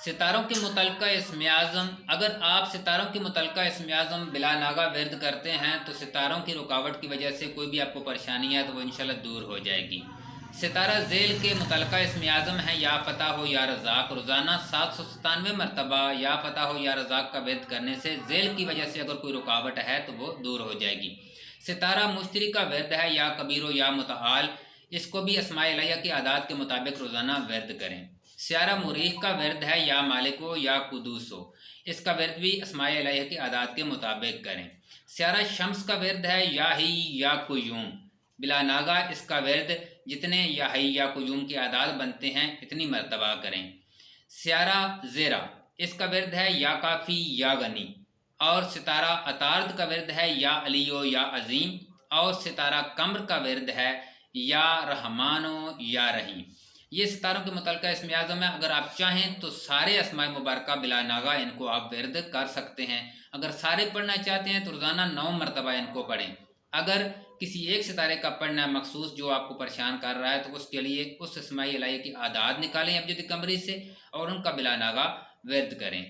सितारों के मुतल्लिक़ इस्म आज़म। अगर आप सितारों के मुतल्लिक़ इस्म आज़म बिला नागा विर्द करते हैं तो सितारों की रुकावट की वजह से कोई भी आपको परेशानी है तो वो इंशाल्लाह दूर हो जाएगी। सितारा ज़ेल के मुतल्लिक़ इस्म आज़म है या फ़तह हो या रज़ाक़। रोज़ाना 797 मरतबा या फ़तह हो या रज़ाक़ का विर्द करने से ज़ेल की वजह से अगर कोई रुकावट है तो वो दूर हो जाएगी। सितारा मुश्तरी का विर्द है या कबीर या मुतआल। इसको भी अस्माए इलाहिया की आदात के मुताबिक रोज़ाना विर्द करें। स्यारा मुरीख का विर्द है या मालिको या कुदूसो। इसका विर्द भी अस्माए इलाहिया की आदात के मुताबिक करें। स्यारा शम्स का विर्द है या ही या कुयूम। बिला नागा इसका विर्द जितने या ही या कुयूम की आदात बनते हैं इतनी मरतबा करें। स्यारा ज़ेरा इसका विर्द है या काफ़ी या गनी। और सितारा अतार्द का विर्द है या अलियो या अजीम। और सितारा कम्र का विर्द है या रहमानो या रहीम। ये सितारों के मुतल्लिक़ इस्म आज़म है। अगर आप चाहें तो सारे अस्माए मुबारका बिला नागा इनको आप विर्द कर सकते हैं। अगर सारे पढ़ना चाहते हैं तो रोज़ाना 9 मरतबा इनको पढ़ें। अगर किसी एक सितारे का पढ़ना मखसूस जो आपको परेशान कर रहा है तो उसके लिए उस अस्माए इलाहिया की आदात निकालें अबजद कमरी से और उनका बिला नागा विर्द करें।